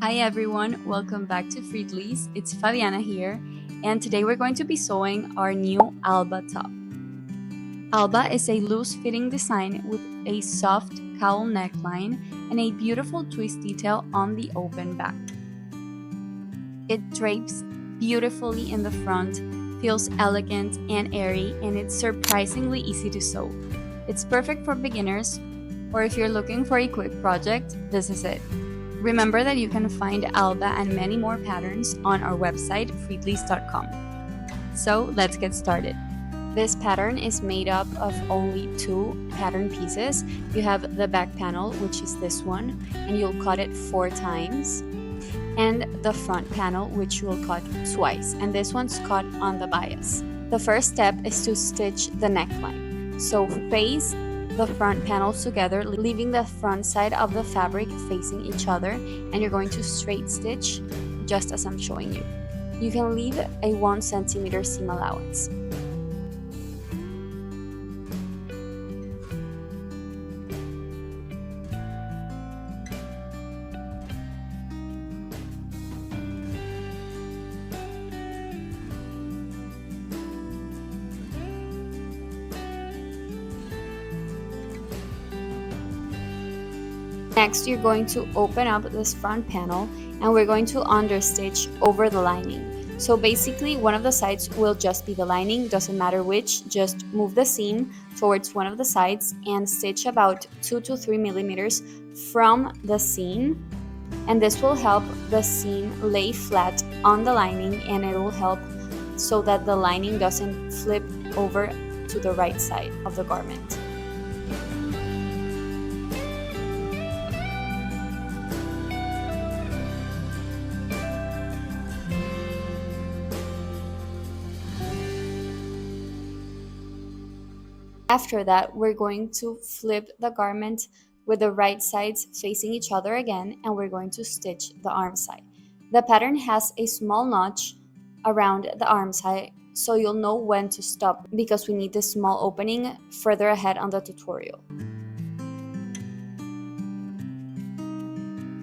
Hi everyone, welcome back to Friedli's. It's Fabiana here, and today we're going to be sewing our new Alba top. Alba is a loose-fitting design with a soft cowl neckline and a beautiful twist detail on the open back. It drapes beautifully in the front, feels elegant and airy, and it's surprisingly easy to sew. It's perfect for beginners, or if you're looking for a quick project, this is it. Remember that you can find Alba and many more patterns on our website, friedlis.com. So let's get started. This pattern is made up of only 2 pattern pieces. You have the back panel, which is this one, and you'll cut it 4 times, and the front panel, which you will cut twice, and this one's cut on the bias. The first step is to stitch the neckline. So face the front panels together, leaving the front side of the fabric facing each other, and you're going to straight stitch just as I'm showing you. You can leave a 1 centimeter seam allowance. Next, you're going to open up this front panel and we're going to understitch over the lining. So basically, one of the sides will just be the lining, doesn't matter which, just move the seam towards one of the sides and stitch about 2 to 3 millimeters from the seam. And this will help the seam lay flat on the lining, and it will help so that the lining doesn't flip over to the right side of the garment. After that, we're going to flip the garment with the right sides facing each other again, and we're going to stitch the armscye. The pattern has a small notch around the armscye, so you'll know when to stop because we need this small opening further ahead on the tutorial.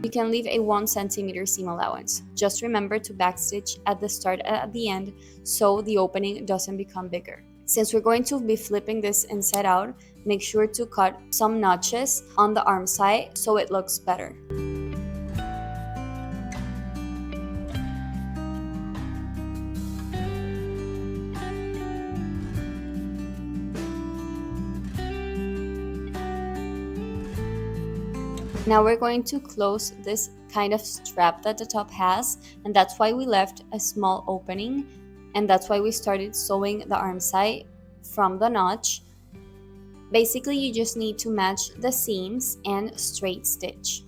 You can leave a 1 centimeter seam allowance. Just remember to backstitch at the start and at the end so the opening doesn't become bigger. Since we're going to be flipping this inside out, make sure to cut some notches on the armscye so it looks better. Now we're going to close this kind of strap that the top has, and that's why we left a small opening. And that's why we started sewing the armscye from the notch. Basically, you just need to match the seams and straight stitch.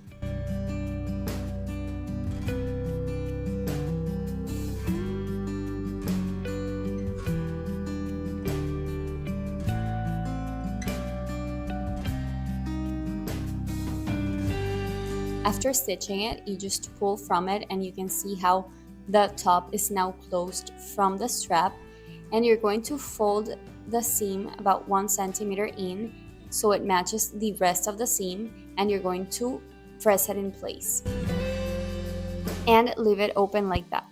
After stitching it, you just pull from it and you can see how the top is now closed from the strap, and you're going to fold the seam about 1 centimeter in so it matches the rest of the seam, and you're going to press it in place and leave it open like that.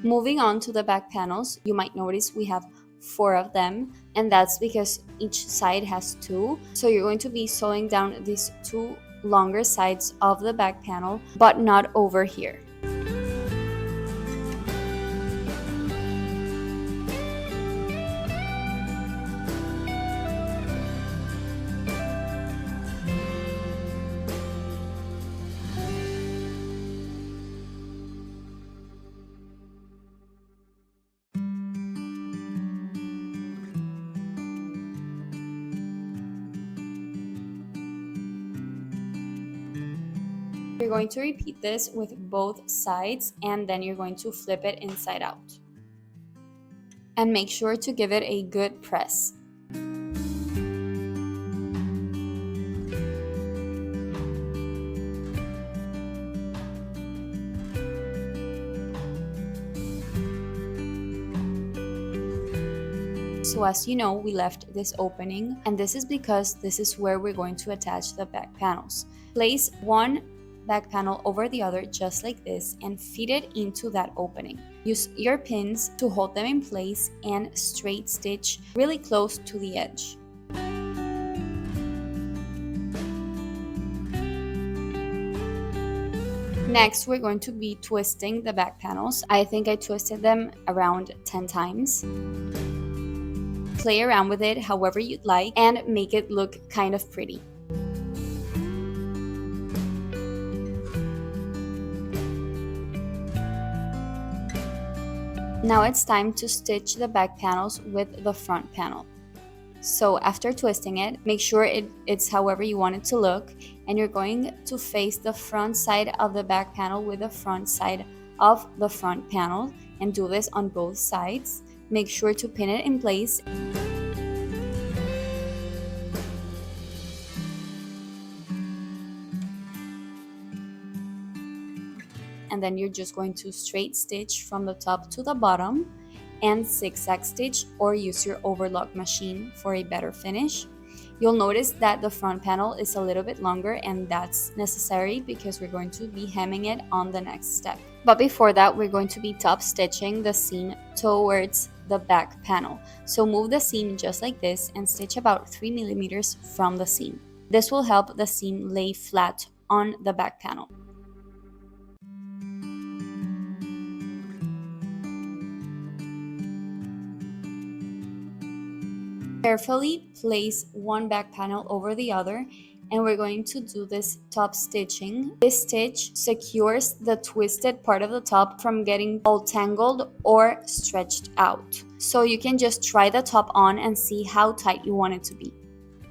Moving on to the back panels, you might notice we have 4 of them, and that's because each side has 2. So you're going to be sewing down these 2 longer sides of the back panel, but not over here. You're going to repeat this with both sides, and then you're going to flip it inside out. And make sure to give it a good press. So as you know, we left this opening, and this is because this is where we're going to attach the back panels. Place one back panel over the other just like this and feed it into that opening. Use your pins to hold them in place and straight stitch really close to the edge. Next, we're going to be twisting the back panels. I think I twisted them around 10 times. Play around with it however you'd like and make it look kind of pretty. Now it's time to stitch the back panels with the front panel. So after twisting it, make sure it's however you want it to look, and you're going to face the front side of the back panel with the front side of the front panel, and do this on both sides. Make sure to pin it in place. And then you're just going to straight stitch from the top to the bottom and zigzag stitch, or use your overlock machine for a better finish. You'll notice that the front panel is a little bit longer, and that's necessary because we're going to be hemming it on the next step. But before that, we're going to be top stitching the seam towards the back panel. So move the seam just like this and stitch about 3 millimeters from the seam. This will help the seam lay flat on the back panel. Carefully place one back panel over the other, and we're going to do this top stitching. This stitch secures the twisted part of the top from getting all tangled or stretched out. So you can just try the top on and see how tight you want it to be.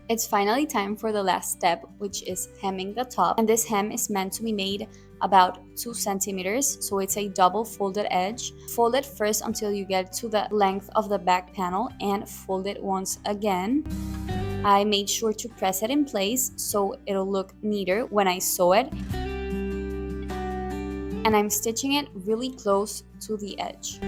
It's finally time for the last step, which is hemming the top. And this hem is meant to be made about 2 centimeters, so it's a double folded edge. Fold it first until you get to the length of the back panel and fold it once again. I made sure to press it in place so it'll look neater when I sew it. And I'm stitching it really close to the edge.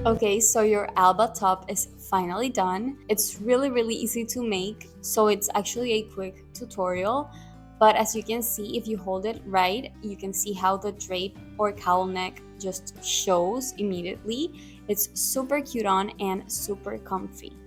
Okay, so your Alba top is finally done. It's really easy to make, so it's actually a quick tutorial. But as you can see, if you hold it right, you can see how the drape or cowl neck just shows immediately. It's super cute on and super comfy.